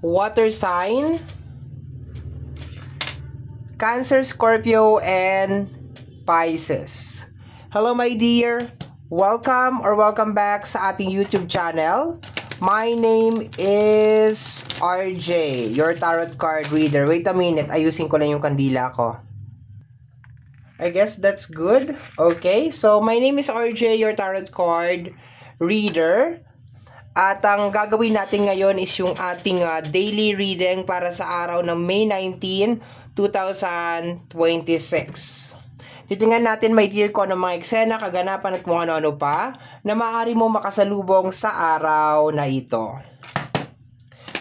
water sign, Cancer, Scorpio, and Pisces. Hello my dear, welcome back sa ating YouTube channel. My name is RJ, your tarot card reader. Wait a minute, ayusin ko lang yung kandila ko. I guess that's good. Okay, so my name is RJ, your tarot card reader. At ang gagawin natin ngayon is yung ating daily reading para sa araw ng May 19, 2026. Titingnan natin, my dear, kung ano mga eksena, kaganapan at kung ano-ano pa na maaari mo makasalubong sa araw na ito.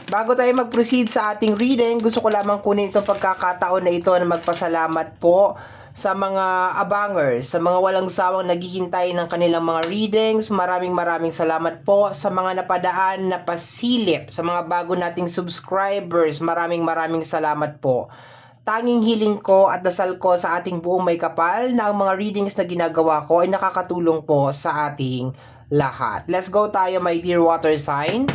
Bago tayo mag-proceed sa ating reading, gusto ko lamang kunin itong pagkakataon na ito na magpasalamat po sa mga abangers, sa mga walang sawang naghihintay ng kanilang mga readings. Maraming salamat po sa mga napadaan na pasilip, sa mga bago nating subscribers. Maraming salamat po. Tanging hiling ko at dasal ko sa ating buong may kapal na ang mga readings na ginagawa ko ay nakakatulong po sa ating lahat. Let's go tayo, my dear water sign.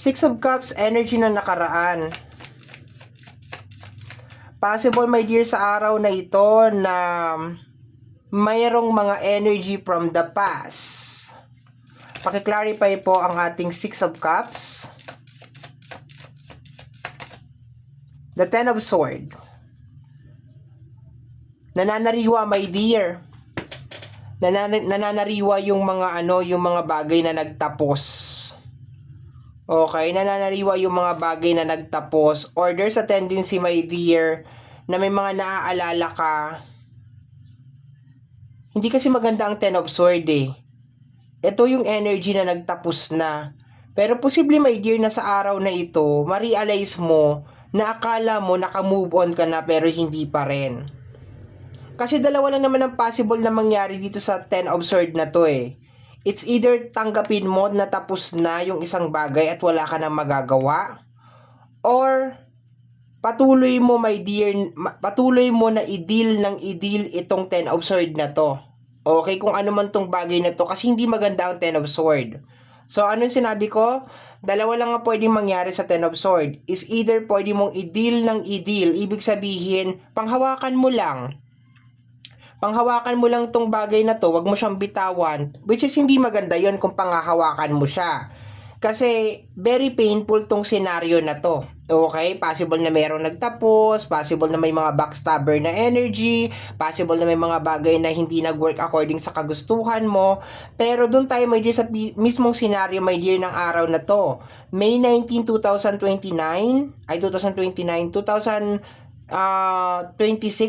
Six of Cups, energy na nakaraan. Possible, my dear, sa araw na ito na mayroong mga energy from the past. Paki-clarify po ang ating Six of Cups. The Ten of Swords. Nananariwa, my dear. Nananariwa yung mga bagay na nagtapos. Okay, nananariwa yung mga bagay na nagtapos, or there's a tendency, my dear, na may mga naaalala ka. Hindi kasi maganda ang Ten of Swords eh. Ito yung energy na nagtapos na. Pero posible, my dear, na sa araw na ito, ma-realize mo na akala mo naka-move on ka na pero hindi pa rin. Kasi dalawa lang naman ang possible na mangyari dito sa Ten of Swords na to eh. It's either tanggapin mo na tapos na yung isang bagay at wala ka nang magagawa, or patuloy mo, my dear, patuloy mo na i-deal itong Ten of Swords na to. Okay, kung ano man tong bagay na to, kasi hindi maganda ang Ten of Swords. So, anong sinabi ko? Dalawa lang ang pwedeng mangyari sa Ten of Swords. Is either pwede mong i-deal, ibig sabihin, panghawakan mo lang. Panghawakan mo lang tong bagay na to, wag mo siyang bitawan, which is hindi maganda yon kung panghahawakan mo siya. Kasi very painful tong scenario na to. Okay? Possible na mayroong nagtapos, possible na may mga backstabber na energy, possible na may mga bagay na hindi nag-work according sa kagustuhan mo. Pero doon tayo, my dear, sa mismong scenario, my dear, ng araw na to. May 19, 2029, 26,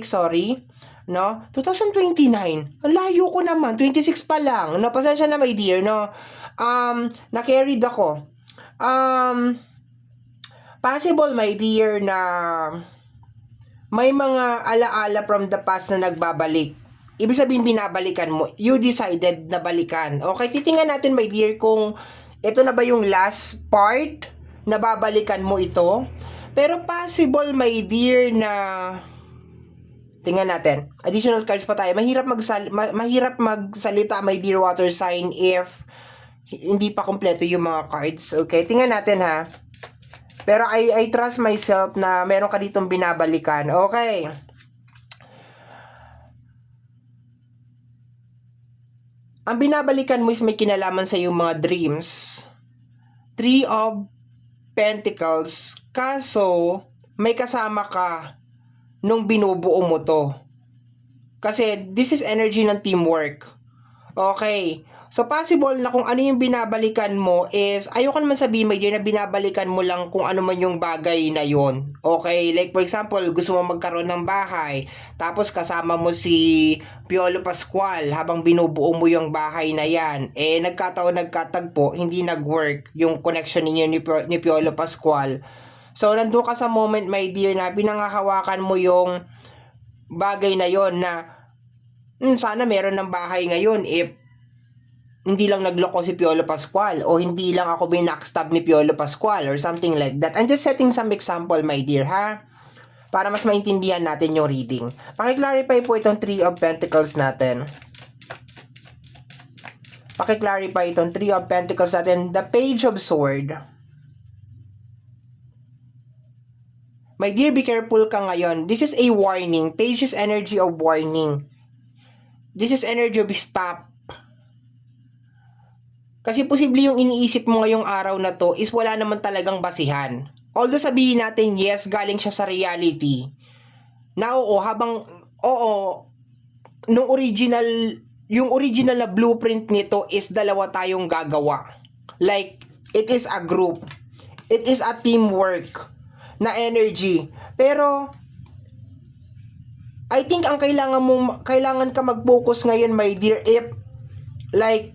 sorry. No? 2029. Ang layo ko naman. 26 pa lang. No? Pasensya na, my dear, no? Na-carried ako. Possible, my dear, na may mga alaala from the past na nagbabalik. Ibig sabihin, binabalikan mo. You decided na balikan. Okay, titingnan natin, my dear, kung ito na ba yung last part na babalikan mo ito. Pero possible, my dear, na tingnan natin. Additional cards pa tayo. Mahirap magsalita, my dear water sign, if hindi pa kompleto yung mga cards. Okay, tingnan natin ha. Pero I trust myself na meron ka ditong binabalikan. Okay. Ang binabalikan mo is may kinalaman sa iyong mga dreams. Three of Pentacles. Kaso, may kasama ka nung binubuo mo to. Kasi this is energy ng teamwork. Okay. So possible na kung ano yung binabalikan mo is, ayoko naman sabihin, my dear, na binabalikan mo lang kung ano man yung bagay na yon. Okay. Like for example, gusto mo magkaroon ng bahay, tapos kasama mo si Piolo Pascual habang binubuo mo yung bahay na yan. Eh nagkatagpo, hindi nag-work yung connection ninyo ni Piolo Pascual. So, nandun ka sa moment, my dear, na pinangahawakan mo yung bagay na yon na sana meron ng bahay ngayon if hindi lang nagloko si Piolo Pascual o hindi lang ako binackstab ni Piolo Pascual or something like that. I'm just setting some example, my dear, ha? para mas maintindihan natin yung reading. Paki-clarify po itong Three of Pentacles natin. Paki-clarify itong Three of Pentacles natin. The Page of Sword. My dear, be careful ka ngayon. This is a warning. Page is energy of warning. This is energy of stop. Kasi posible yung iniisip mo ngayong araw na to is wala naman talagang basihan. Although sabihin natin, yes, galing siya sa reality. Na nung yung original na blueprint nito is dalawa tayong gagawa. Like, it is a group. It is a teamwork na energy. Pero I think ang kailangan ka mag-focus ngayon, my dear, if like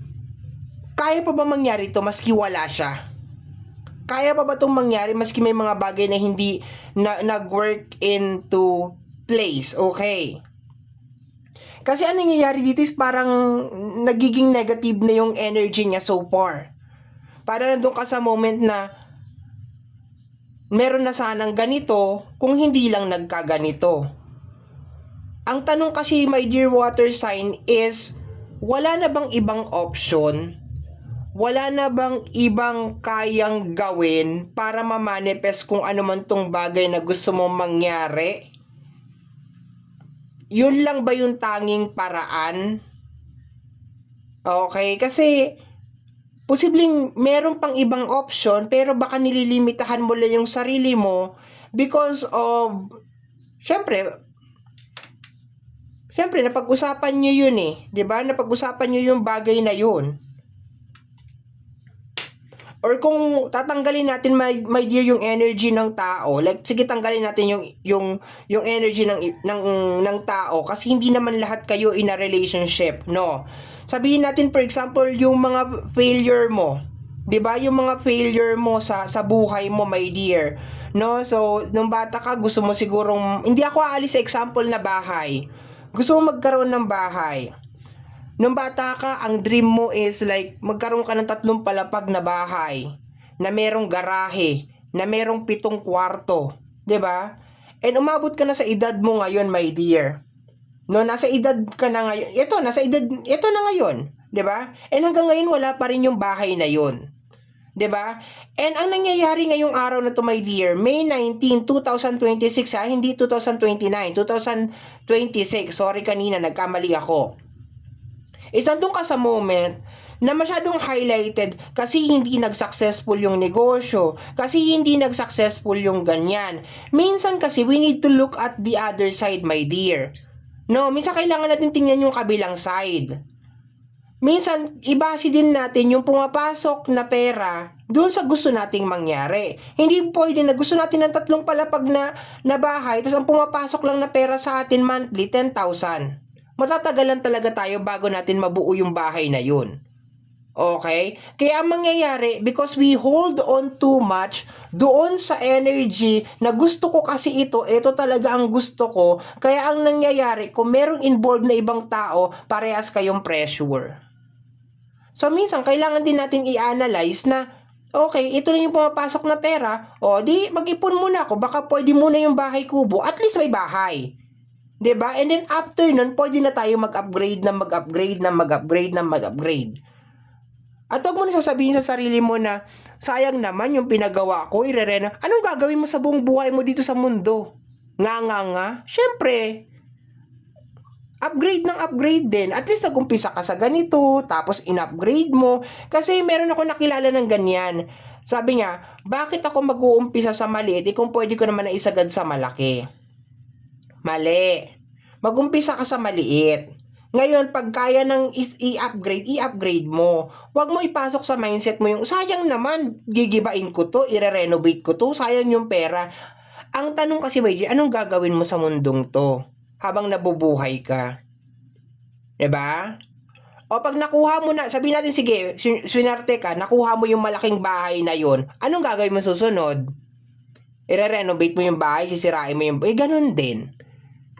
kaya pa ba mangyari to maski wala siya? Kaya pa ba itong mangyari maski may mga bagay na hindi nag-work into place? Okay. Kasi ang nangyayari dito is parang nagiging negative na yung energy niya so far. Para nandun ka sa moment na meron na sanang ganito kung hindi lang nagkaganito. Ang tanong kasi, my dear water sign, is wala na bang ibang option? Wala na bang ibang kayang gawin para ma-manifest kung ano man tong bagay na gusto mong mangyari? Yun lang ba yung tanging paraan? Okay, kasi posibleng meron pang ibang option pero baka nililimitahan mo lang yung sarili mo because of syempre napag-usapan nyo yun eh, 'di ba? Napag-usapan nyo yung bagay na yun. Or kung tatanggalin natin, my dear, yung energy ng tao, like sige, tanggalin natin yung energy ng tao kasi hindi naman lahat kayo in a relationship, no? Sabihin natin, for example, yung mga failure mo, 'di ba? Yung mga failure mo sa buhay mo, my dear. No? So, nung bata ka, gusto mo sigurong, hindi ako aalis sa example na bahay. Gusto mo magkaroon ng bahay. Nung bata ka, ang dream mo is like magkaroon ka ng 3 palapag na bahay, na merong garahe, na merong 7 kwarto, 'di ba? And umabot ka na sa edad mo ngayon, my dear. No, nasa edad ka na ngayon. Ito na ngayon, 'di ba? And hanggang ngayon wala pa rin yung bahay na 'yon. 'Di ba? And ang nangyayari ngayong araw na to, my dear, May 19, 2026, hindi 2029, 2026. Sorry, kanina nagkamali ako. Nandun ka sa moment na masyadong highlighted kasi hindi nag-successful yung negosyo, kasi hindi nag-successful yung ganyan. Minsan kasi we need to look at the other side, my dear. No, minsan kailangan natin tingnan yung kabilang side. Minsan, ibase din natin yung pumapasok na pera doon sa gusto nating mangyari. Hindi pwede na gusto natin ng 3 palapag na bahay, tapos ang pumapasok lang na pera sa atin monthly, 10,000. Matatagalan talaga tayo bago natin mabuo yung bahay na yun. Okay? Kaya ang mangyayari, because we hold on too much doon sa energy na gusto ko kasi ito talaga ang gusto ko, kaya ang nangyayari, kung merong involved na ibang tao, parehas kayong pressure. So minsan, kailangan din natin i-analyze na, okay, ito na yung pumapasok na pera, o di mag-ipon muna ako, baka pwede muna yung bahay kubo, at least may bahay. 'Di ba? And then after nun, pwede na tayo mag-upgrade. At wag mo na sasabihin sa sarili mo na, sayang naman yung pinagawa ko, irerena. Anong gagawin mo sa buong buhay mo dito sa mundo? Nga. Syempre, upgrade din. At least nag-umpisa ka sa ganito, tapos in-upgrade mo. Kasi meron ako nakilala ng ganyan. Sabi niya, bakit ako mag-uumpisa sa maliit kung pwede ko naman na isagad sa malaki? Mali. Mag-umpisa ka sa maliit. Ngayon, pag kaya ng i-upgrade mo. Huwag mo ipasok sa mindset mo yung, sayang naman, gigibain ko to, i-renovate ko to, sayang yung pera. Ang tanong kasi, anong gagawin mo sa mundong to habang nabubuhay ka? 'Di ba? O pag nakuha mo na, sabihin natin, sige, swinerte ka, nakuha mo yung malaking bahay na yon, anong gagawin mo susunod? I-renovate mo yung bahay, sisirain mo yung bahay, ganun din.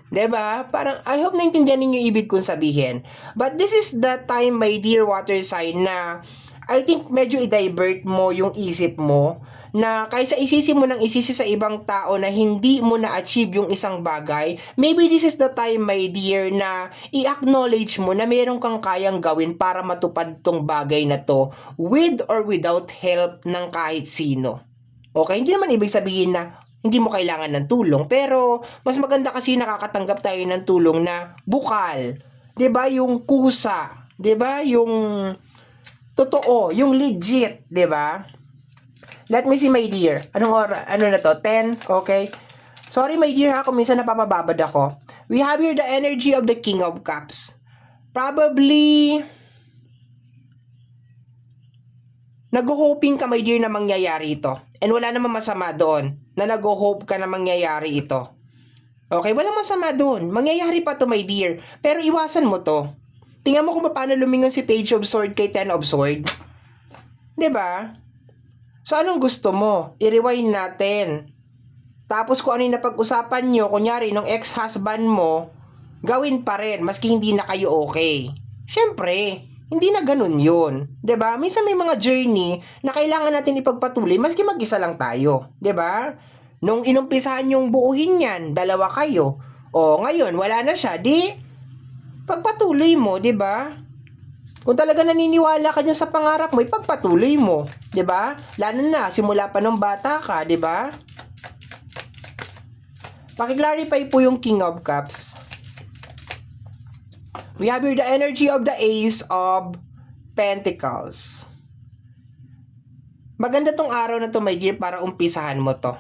'Di ba? Parang, I hope naintindihan ninyo yung ibig kong sabihin. But this is the time, my dear water sign, na I think medyo i-divert mo yung isip mo na kaysa isisi mo ng isisi sa ibang tao na hindi mo na-achieve yung isang bagay, maybe this is the time, my dear, na i-acknowledge mo na meron kang kayang gawin para matupad tong bagay na to with or without help ng kahit sino. Okay? Hindi naman ibig sabihin na hindi mo kailangan ng tulong, pero mas maganda kasi nakakatanggap tayo ng tulong na bukal. 'Di ba? Yung kusa, 'di ba? Yung totoo, yung legit, 'di ba? Let me see, my dear. Ano na to? 10? Okay. Sorry, my dear, ha, kung minsan napapababad ako. We have here the energy of the King of Cups. Probably nag-hoping ka, my dear, na mangyayari ito. And wala namang masama doon na nag-hope ka na mangyayari ito. Okay, walang masama doon. Mangyayari pa to, my dear. Pero iwasan mo to. Tingnan mo kung paano lumingon si Page of Sword kay Ten of Sword. 'Di ba? So, anong gusto mo? I-rewind natin. Tapos kung ano yung napag-usapan nyo, kunyari, nung ex-husband mo, gawin pa rin, maski hindi na kayo okay. Siyempre, hindi na ganun yun. 'Di ba? Minsan may mga journey na kailangan natin ipagpatuloy, maski mag-isa lang tayo. 'Di ba? Nung inumpisahan yung buuhin yan, dalawa kayo. O, ngayon, wala na siya. Di, pagpatuloy mo, 'di ba? Kung talaga naniniwala ka dyan sa pangarap mo, ipagpatuloy mo. 'Di ba? Lalo na, simula pa nung bata ka, 'di ba? Paki-clarify po yung King of Cups. We have here the energy of the Ace of Pentacles. Maganda tong araw na to, my dear, para umpisahan mo to.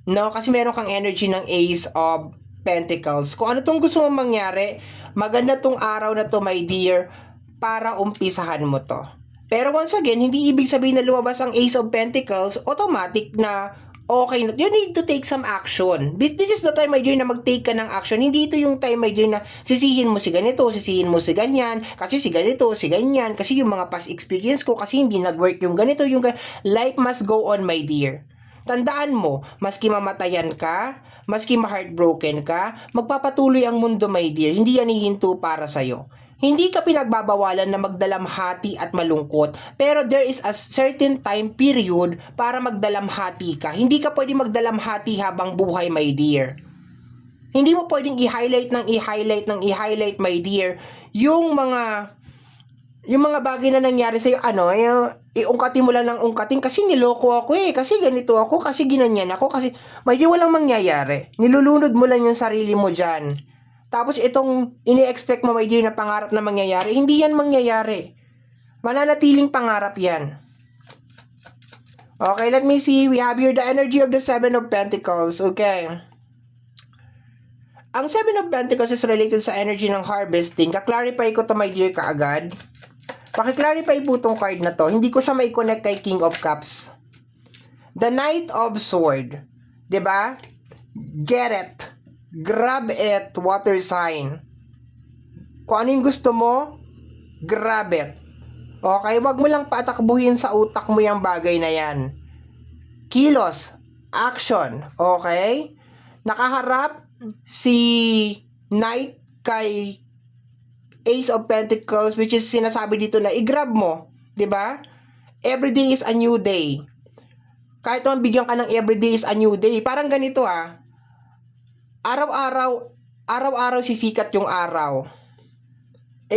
No? Kasi meron kang energy ng Ace of Pentacles. Kung ano tong gusto mong mangyari, maganda tong araw na to, my dear, para umpisahan mo to. Pero once again, hindi ibig sabihin na lumabas ang Ace of Pentacles, automatic na okay na. You need to take some action. This is the time, my dear, na mag-take ka ng action. Hindi ito yung time, my dear, na sisihin mo si ganito, sisihin mo si ganyan, kasi si ganito, si ganyan, kasi yung mga past experience ko, kasi hindi nag-work yung ganito, life must go on, my dear. Tandaan mo, maski mamatayan ka, maski ma-heartbroken ka, magpapatuloy ang mundo, my dear. Hindi yan hihinto para sa'yo. Hindi ka pinagbabawalan na magdalamhati at malungkot, pero there is a certain time period para magdalamhati ka. Hindi ka pwedeng magdalamhati habang buhay, my dear. Hindi mo pwedeng i-highlight, my dear, yung mga bagay na nangyari sa'yo, iungkatin mo lang ng ungkatin, kasi niloko ako kasi ganito ako, kasi ginanyan ako, kasi may walang mangyayari. Nilulunod mo lang yung sarili mo dyan. Tapos itong ini-expect mo, my dear, na pangarap na mangyayari, hindi yan mangyayari. Mananatiling pangarap yan. Okay, let me see. We have here the energy of the Seven of Pentacles. Okay. Ang Seven of Pentacles is related sa energy ng harvesting. Ka-clarify ko to, my dear, kaagad. Paki-clarify po tong card na to. Hindi ko siya mai-connect kay King of Cups. The Knight of Sword. 'Di ba? Get it. Grab it, water sign. Kung ano yung gusto mo, grab it. Okay? Wag mo lang patakbuhin sa utak mo yung bagay na yan. Kilos. Action. Okay? Nakaharap si Knight kay Ace of Pentacles, which is sinasabi dito na i-grab mo. 'Di ba? Every day is a new day. Kahit naman bigyan ka ng every day is a new day. Parang ganito Araw-araw sisikat yung araw.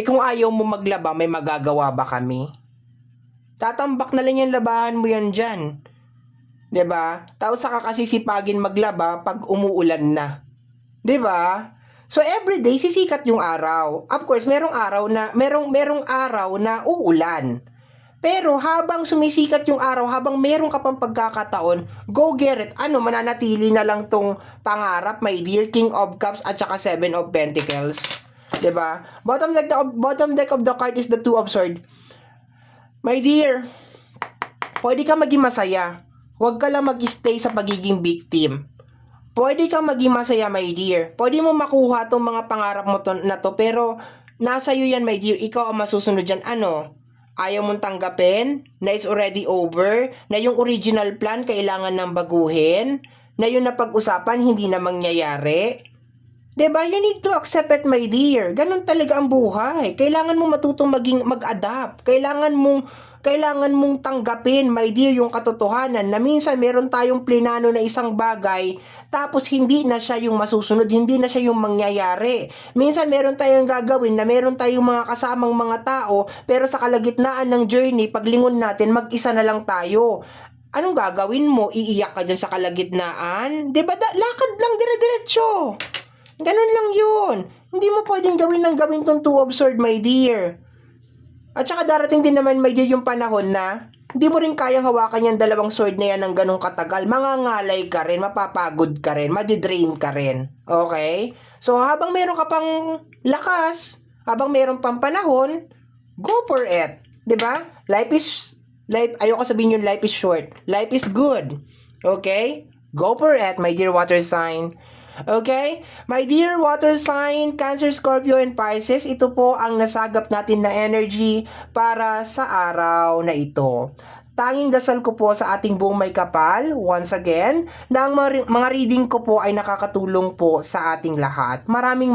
Kung ayaw mo maglaba, may magagawa ba kami? Tatambak na lang yung labahan mo yan dyan. 'Di ba? Tapos saka kasi sipagin maglaba pag umuulan na. 'Di ba? So everyday sisikat yung araw. Of course, merong araw na uulan. Pero habang sumisikat yung araw, habang meron ka pang pagkakataon, go get it. Mananatili na lang tong pangarap, my dear, King of Cups at saka Seven of Pentacles. 'Di ba? Bottom deck of the card is the Two of Swords. My dear, pwede ka maging masaya. Huwag ka lang mag-stay sa pagiging victim. Pwede kang maging masaya, my dear. Pwede mo makuha tong mga pangarap mo na to, pero nasa iyo yan, my dear. Ikaw ang masusunod dyan. Ayaw mong tanggapin na it's already over, na yung original plan kailangan nang baguhin, na yung napag-usapan hindi na mangyayari. 'Di ba? You need to accept it, my dear. Ganun talaga ang buhay. Kailangan mo matutong mag-adapt. Kailangan mong kailangan mong tanggapin, my dear, yung katotohanan na minsan meron tayong plinano na isang bagay, tapos hindi na siya yung masusunod, hindi na siya yung mangyayari. Minsan meron tayong gagawin na meron tayong mga kasamang mga tao, pero sa kalagitnaan ng journey, paglingon natin, mag-isa na lang tayo. Anong gagawin mo? Iiyak ka dyan sa kalagitnaan? Diba? Lakad lang, dire-diretso. Ganun lang yun. Hindi mo pwedeng gawin ng gawin tong too absurd, my dear. At saka darating din naman, my dear, yung panahon na hindi mo rin kayang hawakan yung dalawang sword na yan ng ganong katagal. Mangangalay ka rin, mapapagod ka rin, madidrain ka rin. Okay? So, habang meron ka pang lakas, habang meron pang panahon, go for it. 'Di ba? Ayoko sabihin yung life is short. Life is good. Okay? Go for it, my dear water sign. Okay? My dear water sign, Cancer, Scorpio, and Pisces, ito po ang nasagap natin na energy para sa araw na ito. Tanging dasal ko po sa ating buong may kapal, once again, na ang mga reading ko po ay nakakatulong po sa ating lahat. Maraming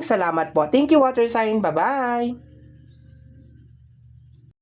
salamat po. Thank you, water sign. Bye-bye!